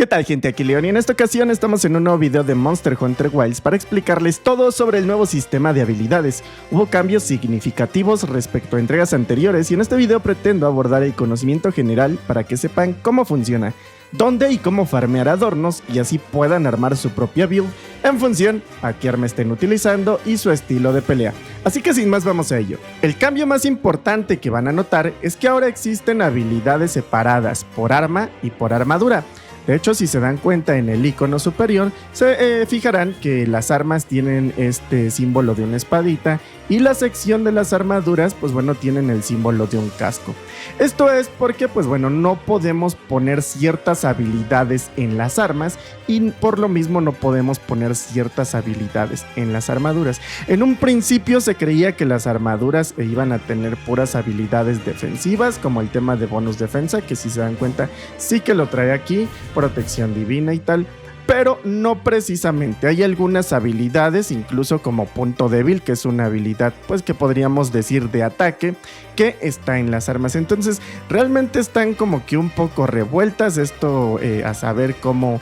¿Qué tal, gente? Aquí Leon y en esta ocasión estamos en un nuevo video de Monster Hunter Wilds para explicarles todo sobre el nuevo sistema de habilidades. Hubo cambios significativos respecto a entregas anteriores y en este video pretendo abordar el conocimiento general para que sepan cómo funciona, dónde y cómo farmear adornos y así puedan armar su propia build en función a qué arma estén utilizando y su estilo de pelea. Así que sin más vamos a ello. El cambio más importante que van a notar es que ahora existen habilidades separadas por arma y por armadura. De hecho, si se dan cuenta en el icono superior, se fijarán que las armas tienen este símbolo de una espadita y la sección de las armaduras, pues bueno, tienen el símbolo de un casco. Esto es porque, pues bueno, no podemos poner ciertas habilidades en las armas y por lo mismo no podemos poner ciertas habilidades en las armaduras. En un principio se creía que las armaduras iban a tener puras habilidades defensivas, como el tema de bonus defensa, que si se dan cuenta sí que lo trae aquí, protección divina y tal, pero no precisamente. Hay algunas habilidades, incluso como punto débil, que es una habilidad pues que podríamos decir de ataque, que está en las armas. Entonces realmente están como que un poco revueltas esto, a saber cómo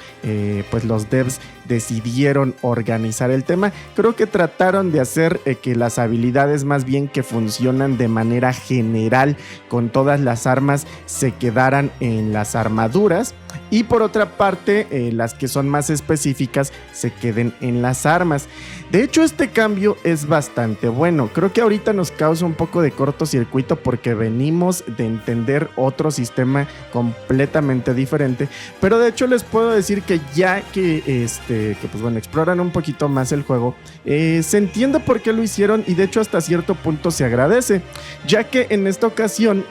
pues los devs decidieron organizar el tema. Creo que trataron de hacer que las habilidades más bien que funcionan de manera general con todas las armas se quedaran en las armaduras y por otra parte las que son más específicas se queden en las armas. De hecho, este cambio es bastante bueno. Creo que ahorita nos causa un poco de cortocircuito porque venimos de entender otro sistema completamente diferente, pero de hecho les puedo decir que ya que pues bueno, exploran un poquito más el juego, se entiende por qué lo hicieron y de hecho hasta cierto punto se agradece, ya que en esta ocasión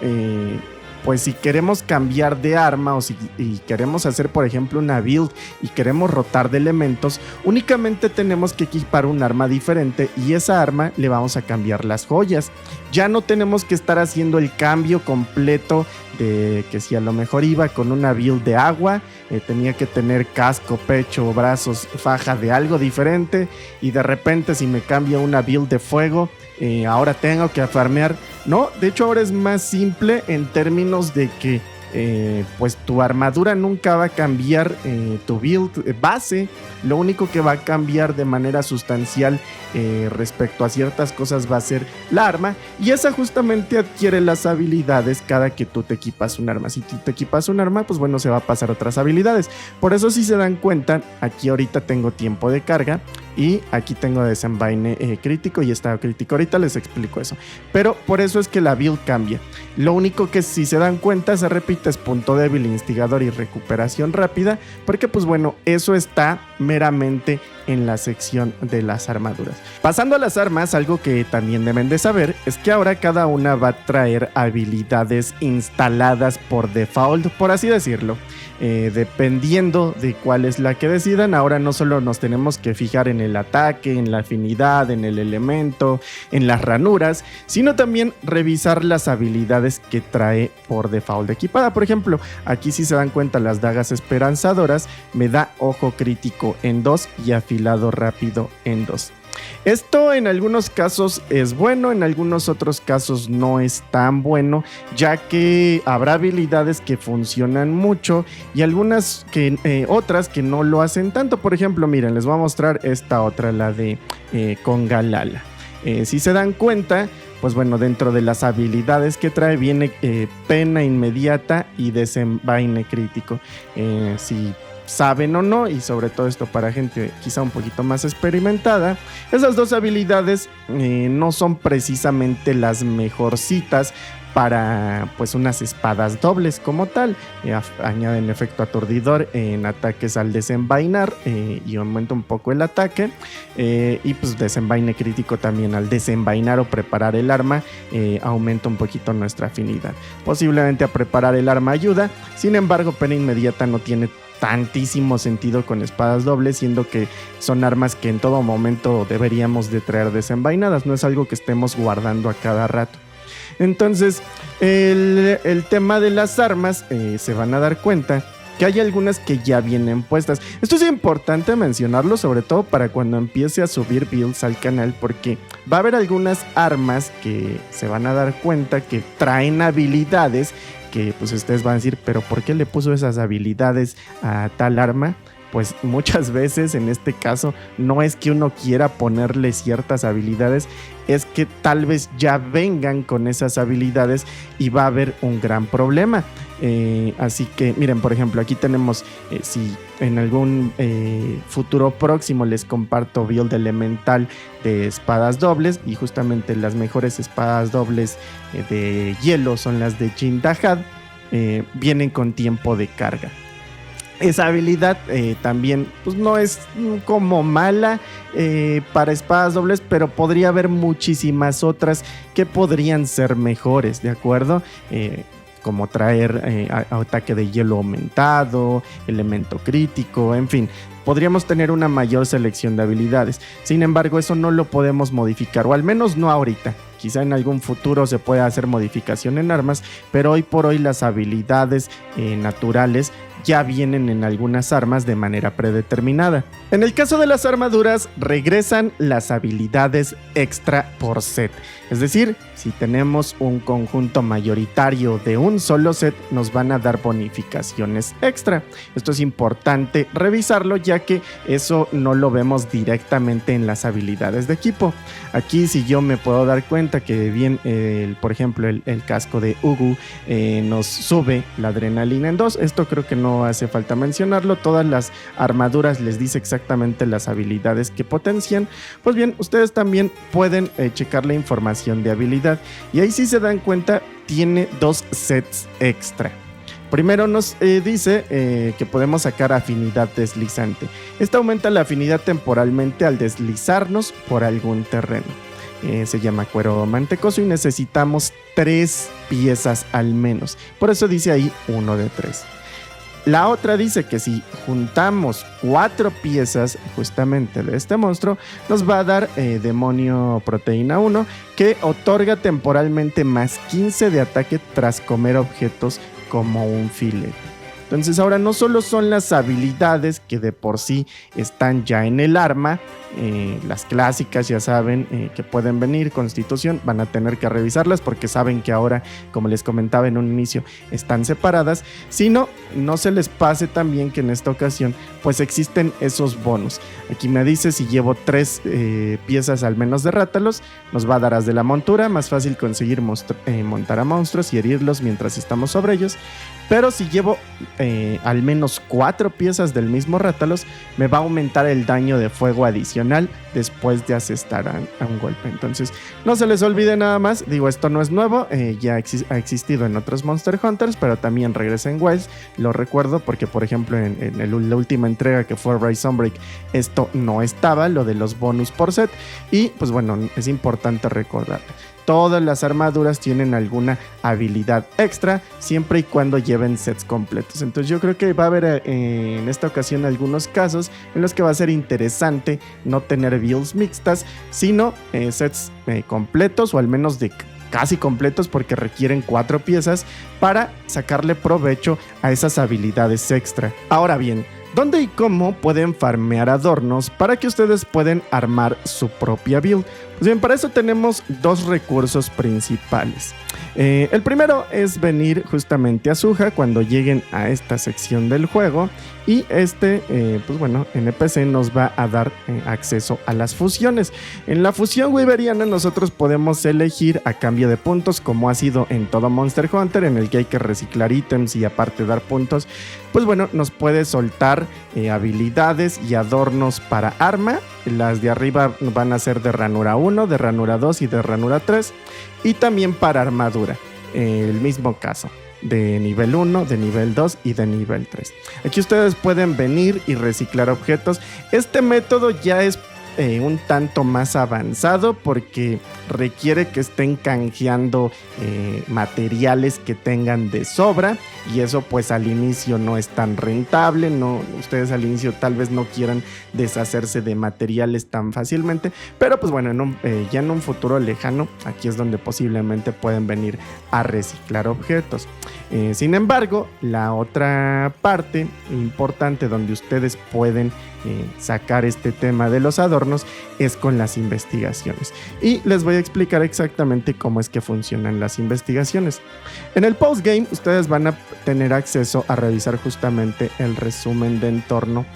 pues si queremos cambiar de arma o si queremos hacer por ejemplo una build y queremos rotar de elementos, únicamente tenemos que equipar un arma diferente y esa arma le vamos a cambiar las joyas. Ya no tenemos que estar haciendo el cambio completo de que si a lo mejor iba con una build de agua, tenía que tener casco, pecho, brazos, faja de algo diferente y de repente si me cambio una build de fuego, ahora tengo que farmear. No, de hecho ahora es más simple en términos de que pues tu armadura nunca va a cambiar, tu build base, lo único que va a cambiar de manera sustancial respecto a ciertas cosas va a ser la arma y esa justamente adquiere las habilidades cada que tú te equipas un arma. Si tú te equipas un arma, pues bueno, se va a pasar otras habilidades. Por eso si se dan cuenta, aquí ahorita tengo tiempo de carga y aquí tengo desenvaine crítico y estado crítico. Ahorita les explico eso. Pero por eso es que la build cambia. Lo único que si se dan cuenta se repite es punto débil, instigador y recuperación rápida. Porque pues bueno, eso está meramente en la sección de las armaduras. Pasando a las armas, algo que también deben de saber es que ahora cada una va a traer habilidades instaladas por default, por así decirlo. Dependiendo de cuál es la que decidan, ahora no solo nos tenemos que fijar en el ataque, en la afinidad, en el elemento, en las ranuras, sino también revisar las habilidades que trae por default equipada. Por ejemplo, aquí si se dan cuenta, las dagas esperanzadoras me da ojo crítico en 2 y afilado rápido en 2. Esto en algunos casos es bueno, en algunos otros casos no es tan bueno, ya que habrá habilidades que funcionan mucho y algunas que otras que no lo hacen tanto. Por ejemplo, miren, les voy a mostrar esta otra, la de Congalala. Si se dan cuenta, pues bueno, dentro de las habilidades que trae viene pena inmediata y desenvaine crítico. Si saben o no, y sobre todo esto para gente quizá un poquito más experimentada, esas dos habilidades no son precisamente las mejorcitas para pues unas espadas dobles como tal. Añaden efecto aturdidor en ataques al desenvainar y aumenta un poco el ataque, y pues desenvaine crítico también al desenvainar o preparar el arma, aumenta un poquito nuestra afinidad. Posiblemente a preparar el arma ayuda, sin embargo pena inmediata no tiene tantísimo sentido con espadas dobles, siendo que son armas que en todo momento deberíamos de traer desenvainadas, no es algo que estemos guardando a cada rato. Entonces el tema de las armas, se van a dar cuenta que hay algunas que ya vienen puestas. Esto es importante mencionarlo, sobre todo para cuando empiece a subir builds al canal, porque va a haber algunas armas que se van a dar cuenta que traen habilidades que pues ustedes van a decir, pero ¿por qué le puso esas habilidades a tal arma? Pues muchas veces en este caso no es que uno quiera ponerle ciertas habilidades, es que tal vez ya vengan con esas habilidades y va a haber un gran problema. Así que miren, por ejemplo, aquí tenemos, si en algún futuro próximo les comparto build elemental de espadas dobles, y justamente las mejores espadas dobles de hielo son las de Jin-Dahad, vienen con tiempo de carga. Esa habilidad también pues no es como mala para espadas dobles, pero podría haber muchísimas otras que podrían ser mejores, ¿de acuerdo? Como traer ataque de hielo aumentado, elemento crítico, en fin. Podríamos tener una mayor selección de habilidades. Sin embargo, eso no lo podemos modificar, o al menos no ahorita. Quizá en algún futuro se pueda hacer modificación en armas, pero hoy por hoy las habilidades naturales ya vienen en algunas armas de manera predeterminada. En el caso de las armaduras, regresan las habilidades extra por set. Es decir, si tenemos un conjunto mayoritario de un solo set, nos van a dar bonificaciones extra. Esto es importante revisarlo, ya que eso no lo vemos directamente en las habilidades de equipo. Aquí, si yo me puedo dar cuenta que bien, por ejemplo, el casco de Ugu nos sube la adrenalina en 2. Esto creo que no hace falta mencionarlo. Todas las armaduras les dice exactamente las habilidades que potencian. Pues bien, ustedes también pueden checar la información de habilidad, y ahí, si se dan cuenta, tiene 2 sets extra. Primero nos dice que podemos sacar afinidad deslizante. Esta aumenta la afinidad temporalmente al deslizarnos por algún terreno. Se llama cuero mantecoso y necesitamos 3 piezas al menos. Por eso dice ahí 1 de 3. La otra dice que si juntamos 4 piezas justamente de este monstruo, nos va a dar demonio proteína 1, que otorga temporalmente más 15 de ataque tras comer objetos como un filete. Entonces ahora no solo son las habilidades que de por sí están ya en el arma, las clásicas ya saben que pueden venir, Constitución, van a tener que revisarlas porque saben que ahora, como les comentaba en un inicio, están separadas, sino no se les pase también que en esta ocasión pues existen esos bonus. Aquí me dice si llevo 3 piezas al menos de Rátalos, nos va a dar as de la montura, más fácil conseguir montar a monstruos y herirlos mientras estamos sobre ellos. Pero si llevo al menos 4 piezas del mismo Rátalos, me va a aumentar el daño de fuego adicional después de asestar a un golpe. Entonces, no se les olvide nada más. Digo, esto no es nuevo, ya ha existido en otros Monster Hunters, pero también regresa en Wilds. Lo recuerdo porque, por ejemplo, en la última entrega que fue Rise Sunbreak, esto no estaba, lo de los bonus por set. Y, pues bueno, es importante recordar. Todas las armaduras tienen alguna habilidad extra, siempre y cuando lleven sets completos. Entonces yo creo que va a haber en esta ocasión algunos casos en los que va a ser interesante no tener builds mixtas, sino sets completos, o al menos de casi completos, porque requieren 4 piezas para sacarle provecho a esas habilidades extra. Ahora bien, ¿dónde y cómo pueden farmear adornos para que ustedes puedan armar su propia build? Pues bien, para eso tenemos 2 recursos principales. El primero es venir justamente a Suja cuando lleguen a esta sección del juego, y pues bueno, NPC nos va a dar acceso a las fusiones. En la fusión Wyveriana nosotros podemos elegir a cambio de puntos, como ha sido en todo Monster Hunter, en el que hay que reciclar ítems y aparte dar puntos. Pues bueno, nos puede soltar habilidades y adornos para arma. Las de arriba van a ser de ranura 1, de ranura 2 y de ranura 3. Y también para armadura, el mismo caso, de nivel 1, de nivel 2 y de nivel 3. Aquí ustedes pueden venir y reciclar objetos. Este método ya es un tanto más avanzado porque requiere que estén canjeando materiales que tengan de sobra, y eso pues al inicio no es tan rentable. No, ustedes al inicio tal vez no quieran deshacerse de materiales tan fácilmente, pero pues bueno, ya en un futuro lejano, aquí es donde posiblemente pueden venir a reciclar objetos. Sin embargo, la otra parte importante donde ustedes pueden sacar este tema de los adornos es con las investigaciones, y les voy a explicar exactamente cómo es que funcionan las investigaciones. En el postgame ustedes van a tener acceso a revisar justamente el resumen de entorno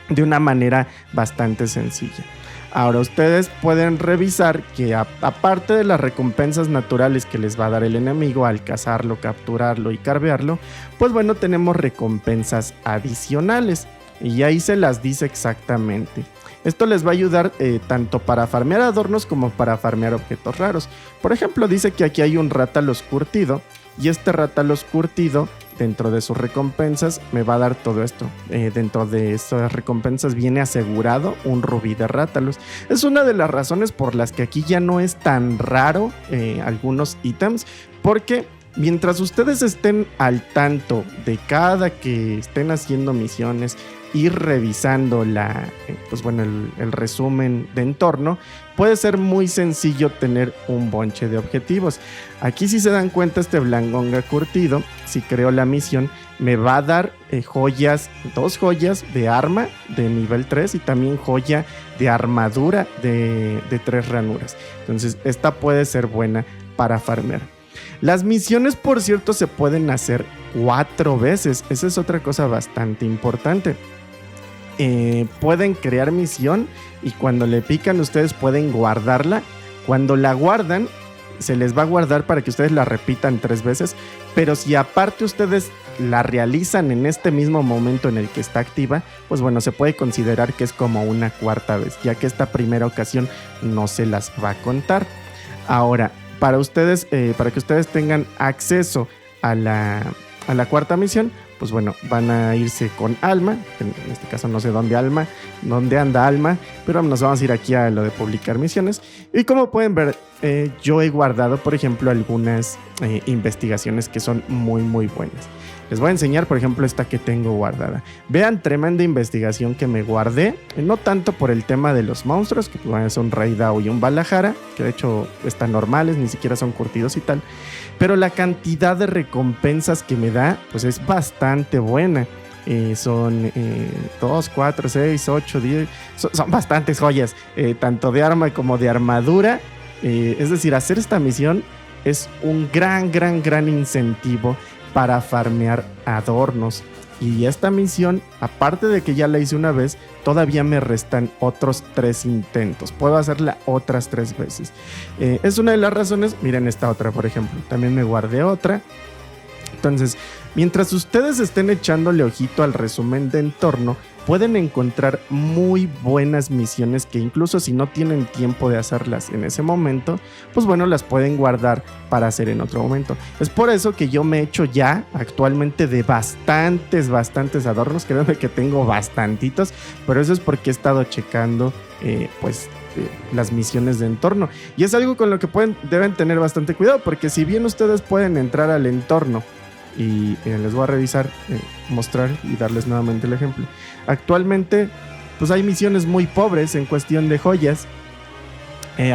de una manera bastante sencilla. Ahora ustedes pueden revisar que aparte de las recompensas naturales que les va a dar el enemigo al cazarlo, capturarlo y carvearlo, pues bueno, tenemos recompensas adicionales, y ahí se las dice exactamente. Esto les va a ayudar tanto para farmear adornos como para farmear objetos raros. Por ejemplo, dice que aquí hay un rátalos curtido, y este rátalos curtido, dentro de sus recompensas, me va a dar todo esto. Dentro de esas recompensas viene asegurado un rubí de rátalos. Es una de las razones por las que aquí ya no es tan raro algunos ítems, porque mientras ustedes estén al tanto de cada que estén haciendo misiones, ir revisando el resumen de entorno, puede ser muy sencillo tener un bonche de objetivos. Aquí, si se dan cuenta, este Blangonga curtido, si creo la misión, me va a dar joyas, 2 joyas de arma de nivel 3 y también joya de armadura de 3 ranuras. Entonces esta puede ser buena para farmear. Las misiones, por cierto, se pueden hacer 4 veces. Esa es otra cosa bastante importante. Pueden crear misión, y cuando le pican ustedes pueden guardarla. Cuando la guardan, se les va a guardar para que ustedes la repitan 3 veces, pero si aparte ustedes la realizan en este mismo momento en el que está activa, pues bueno, se puede considerar que es como una 4ª vez, ya que esta primera ocasión no se las va a contar. Ahora, para que ustedes tengan acceso a la 4ª misión, pues bueno, van a irse con Alma. En este caso no sé dónde anda Alma, pero nos vamos a ir aquí a lo de publicar misiones. Y como pueden ver, yo he guardado, por ejemplo, algunas investigaciones que son muy muy buenas. Les voy a enseñar, por ejemplo, esta que tengo guardada. Vean, tremenda investigación que me guardé. No tanto por el tema de los monstruos, que pues, son Raidao y un Balahara, que de hecho están normales, ni siquiera son curtidos y tal. Pero la cantidad de recompensas que me da, pues es bastante buena. Son 2, 4, 6, 8, 10. Son bastantes joyas, tanto de arma como de armadura. Es decir, hacer esta misión es un gran incentivo para farmear adornos. Y esta misión, aparte de que ya la hice una vez, todavía me restan otros 3 intentos. Puedo hacerla otras 3 veces. Es una de las razones. Miren esta otra, por ejemplo. También me guardé otra. Entonces, mientras ustedes estén echándole ojito al resumen de entorno, pueden encontrar muy buenas misiones que incluso si no tienen tiempo de hacerlas en ese momento, pues bueno, las pueden guardar para hacer en otro momento. Es por eso que yo me he hecho ya actualmente de bastantes adornos. Créanme que tengo bastantitos, pero eso es porque he estado checando las misiones de entorno. Y es algo con lo que deben tener bastante cuidado, porque si bien ustedes pueden entrar al entorno y les voy a revisar, mostrar y darles nuevamente el ejemplo. Actualmente pues hay misiones muy pobres en cuestión de joyas.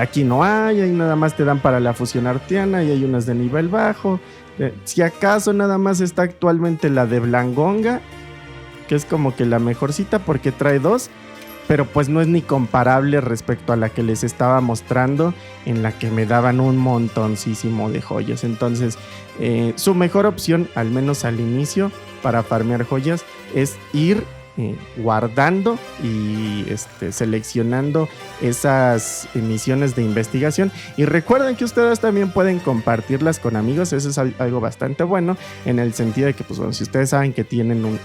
Aquí no hay, ahí nada más te dan para la fusión artiana y hay unas de nivel bajo. Si acaso nada más está actualmente la de Blangonga, que es como que la mejorcita porque trae 2, pero pues no es ni comparable respecto a la que les estaba mostrando, en la que me daban un montoncísimo de joyas. Entonces su mejor opción, al menos al inicio, para farmear joyas es ir guardando y seleccionando esas misiones de investigación. Y recuerden que ustedes también pueden compartirlas con amigos. Eso es algo bastante bueno, en el sentido de que pues, bueno, si ustedes saben que tienen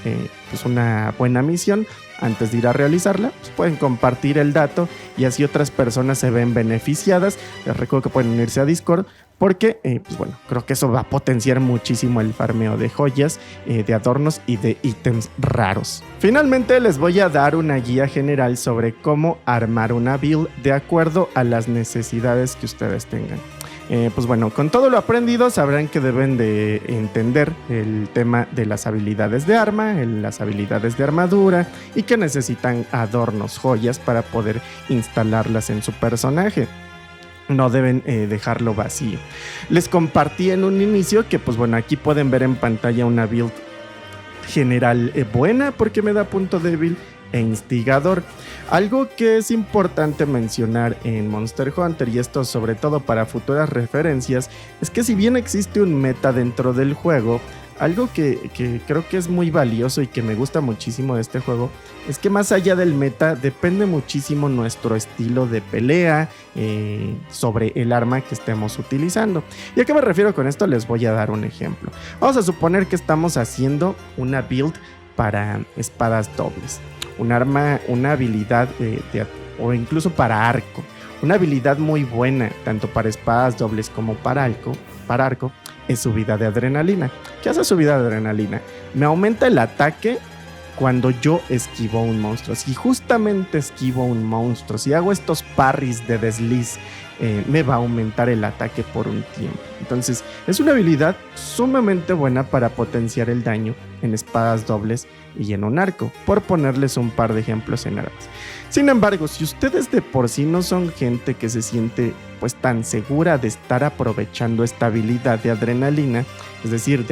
una buena misión, antes de ir a realizarla, pues pueden compartir el dato y así otras personas se ven beneficiadas. Les recuerdo que pueden unirse a Discord porque, pues bueno, creo que eso va a potenciar muchísimo el farmeo de joyas, de adornos y de ítems raros. Finalmente les voy a dar una guía general sobre cómo armar una build de acuerdo a las necesidades que ustedes tengan. Pues bueno, con todo lo aprendido sabrán que deben de entender el tema de las habilidades de arma, las habilidades de armadura y que necesitan adornos, joyas para poder instalarlas en su personaje. No deben dejarlo vacío. Les compartí en un inicio que pues bueno, aquí pueden ver en pantalla una build general buena porque me da punto débil e instigador. Algo que es importante mencionar en Monster Hunter, y esto sobre todo para futuras referencias, es que si bien existe un meta dentro del juego, algo que creo que es muy valioso y que me gusta muchísimo de este juego es que más allá del meta depende muchísimo nuestro estilo de pelea sobre el arma que estemos utilizando. ¿Y a qué me refiero con esto? Les voy a dar un ejemplo. Vamos a suponer que estamos haciendo una build para espadas dobles, un arma, una habilidad o incluso para arco, una habilidad muy buena tanto para espadas dobles como para arco es subida de adrenalina. ¿Qué hace subida de adrenalina? Me aumenta el ataque cuando yo esquivo un monstruo. Si justamente esquivo un monstruo, si hago estos parries de desliz, me va a aumentar el ataque por un tiempo. Entonces es una habilidad sumamente buena para potenciar el daño en espadas dobles y en un arco, por ponerles un par de ejemplos en armas. Sin embargo, si ustedes de por sí no son gente que se siente pues tan segura de estar aprovechando esta habilidad de adrenalina, es decir,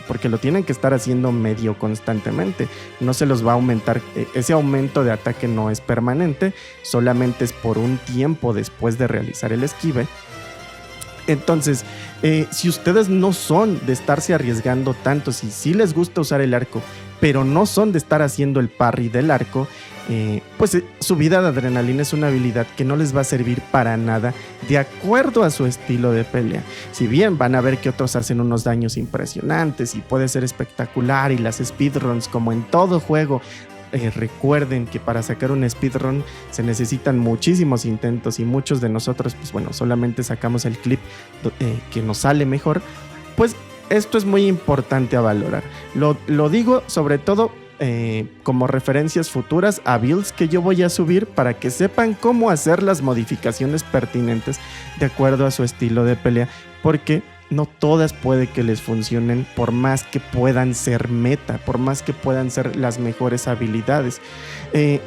porque lo tienen que estar haciendo medio constantemente, no se los va a aumentar, ese aumento de ataque no es permanente, solamente es por un tiempo después de realizar el esquive. Entonces, si ustedes no son de estarse arriesgando tanto, si sí les gusta usar el arco, pero no son de estar haciendo el parry del arco, pues subida de adrenalina es una habilidad que no les va a servir para nada de acuerdo a su estilo de pelea. Si bien van a ver que otros hacen unos daños impresionantes y puede ser espectacular, y las speedruns como en todo juego, recuerden que para sacar un speedrun se necesitan muchísimos intentos y muchos de nosotros pues bueno, solamente sacamos el clip que nos sale mejor. Pues esto es muy importante a valorar. Lo digo sobre todo como referencias futuras a builds que yo voy a subir para que sepan cómo hacer las modificaciones pertinentes de acuerdo a su estilo de pelea, porque no todas puede que les funcionen, por más que puedan ser meta, por más que puedan ser las mejores habilidades.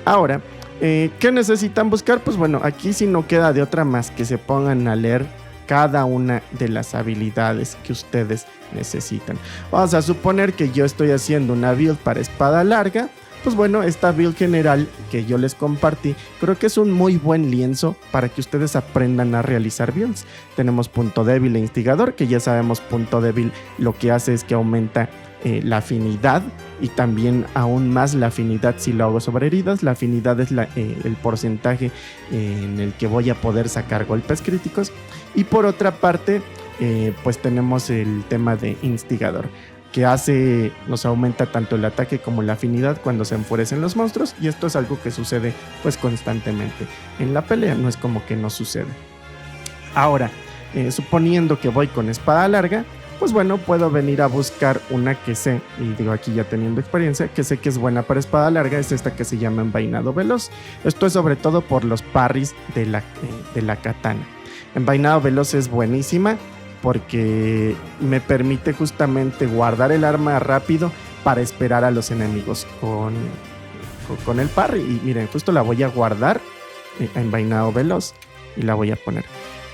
Ahora, ¿qué necesitan buscar? Pues bueno, aquí sí no queda de otra más que se pongan a leer cada una de las habilidades que ustedes necesitan. Vamos a suponer que yo estoy haciendo una build para espada larga. Pues bueno, esta build general que yo les compartí, creo que es un muy buen lienzo para que ustedes aprendan a realizar builds. Tenemos punto débil e instigador, que ya sabemos punto débil lo que hace es que aumenta la afinidad, y también aún más la afinidad si lo hago sobre heridas. La afinidad es el porcentaje en el que voy a poder sacar golpes críticos. Y por otra parte, pues tenemos el tema de instigador, que nos aumenta tanto el ataque como la afinidad cuando se enfurecen los monstruos, y esto es algo que sucede pues constantemente en la pelea, no es como que no sucede. Ahora, suponiendo que voy con espada larga, pues bueno, puedo venir a buscar una que sé, y digo aquí ya teniendo experiencia, que sé que es buena para espada larga, es esta que se llama Envainado Veloz. Esto es sobre todo por los parries de la katana. Envainado Veloz es buenísima porque me permite justamente guardar el arma rápido para esperar a los enemigos con el parry. Y miren, justo la voy a guardar envainado veloz y la voy a poner.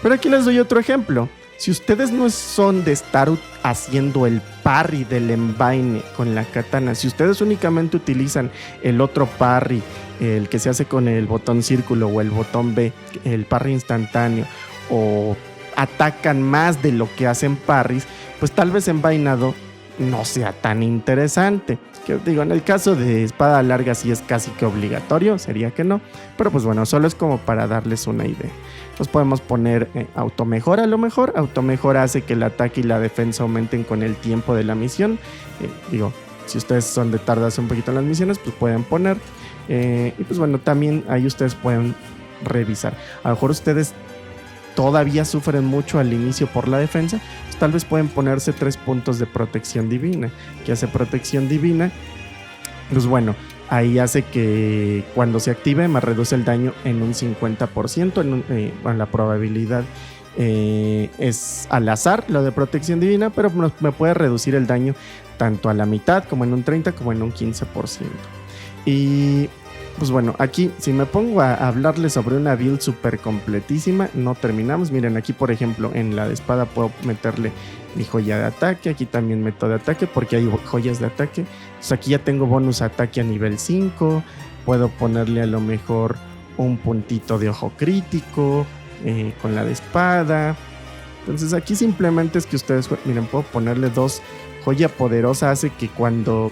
Pero aquí les doy otro ejemplo. Si ustedes no son de estar haciendo el parry del envaine con la katana, si ustedes únicamente utilizan el otro parry, el que se hace con el botón círculo o el botón B, el parry instantáneo, o atacan más de lo que hacen parries, pues tal vez envainado no sea tan interesante. Que digo, en el caso de espada larga sí es casi que obligatorio, sería que no, pero pues bueno, solo es como para darles una idea. Pues podemos poner automejora. A lo mejor automejora hace que el ataque y la defensa aumenten con el tiempo de la misión. Si ustedes son de tardarse un poquito en las misiones, pues pueden poner. Y pues bueno, también ahí ustedes pueden revisar. A lo mejor ustedes todavía sufren mucho al inicio por la defensa, pues tal vez pueden ponerse 3 puntos de protección divina. Que hace protección divina, pues bueno, ahí hace que cuando se active me reduce el daño en un 50%, bueno, la probabilidad es al azar lo de protección divina, pero me puede reducir el daño tanto a la mitad como en un 30 como en un 15%. Y pues bueno, aquí si me pongo a hablarles sobre una build súper completísima, no terminamos. Miren, aquí por ejemplo en la de espada puedo meterle mi joya de ataque, aquí también meto de ataque porque hay joyas de ataque. Entonces aquí ya tengo bonus ataque a nivel 5, puedo ponerle a lo mejor un puntito de ojo crítico con la de espada. Entonces aquí simplemente es que ustedes, miren, puedo ponerle 2 joya poderosa, hace que cuando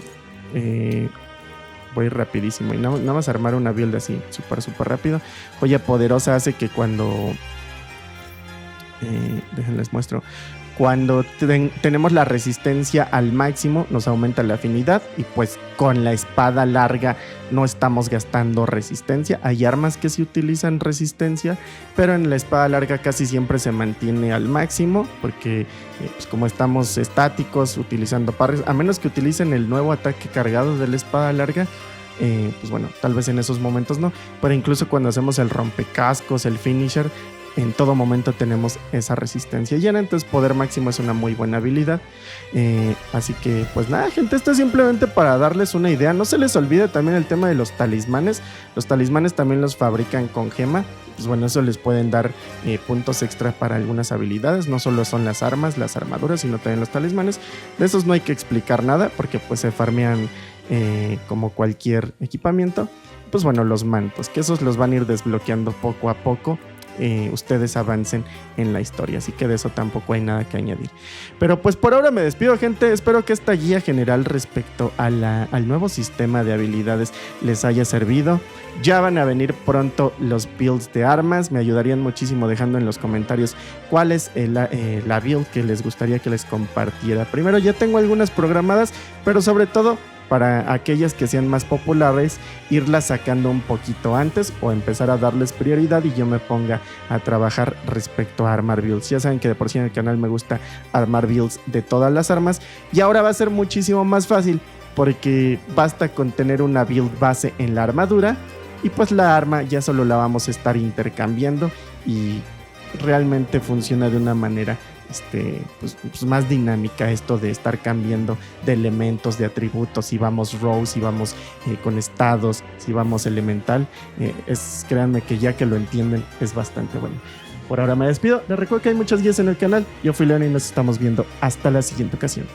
voy rapidísimo y nada más armar una build así súper rápido. Joya poderosa hace que cuando déjenles muestro. Cuando tenemos la resistencia al máximo, nos aumenta la afinidad. Y pues con la espada larga no estamos gastando resistencia. Hay armas que sí utilizan resistencia, pero en la espada larga casi siempre se mantiene al máximo. Porque pues como estamos estáticos utilizando parries, a menos que utilicen el nuevo ataque cargado de la espada larga, pues bueno, tal vez en esos momentos no. Pero incluso cuando hacemos el rompecascos, el finisher, en todo momento tenemos esa resistencia llena. Entonces poder máximo es una muy buena habilidad. Así que pues nada, gente, esto es simplemente para darles una idea. No se les olvide también el tema de los talismanes. Los talismanes también los fabrican con gema. Pues bueno, eso les pueden dar puntos extra para algunas habilidades. No solo son las armas, las armaduras, sino también los talismanes. De esos no hay que explicar nada porque pues se farmean como cualquier equipamiento. Pues bueno, los mantos, que esos los van a ir desbloqueando poco a poco. Ustedes avancen en la historia, así que de eso tampoco hay nada que añadir. Pero pues por ahora me despido, gente. Espero que esta guía general respecto al nuevo sistema de habilidades les haya servido. Ya van a venir pronto los builds de armas. Me ayudarían muchísimo dejando en los comentarios cuál es la build que les gustaría que les compartiera. Primero, ya tengo algunas programadas, pero sobre todo para aquellas que sean más populares, irlas sacando un poquito antes o empezar a darles prioridad y yo me ponga a trabajar respecto a armar builds. Ya saben que de por sí en el canal me gusta armar builds de todas las armas y ahora va a ser muchísimo más fácil porque basta con tener una build base en la armadura y pues la arma ya solo la vamos a estar intercambiando y realmente funciona de una manera pues más dinámica esto de estar cambiando de elementos, de atributos, si vamos raw, si vamos con estados, si vamos elemental, créanme que ya que lo entienden es bastante bueno. Por ahora me despido, les recuerdo que hay muchas guías en el canal, yo fui León y nos estamos viendo hasta la siguiente ocasión.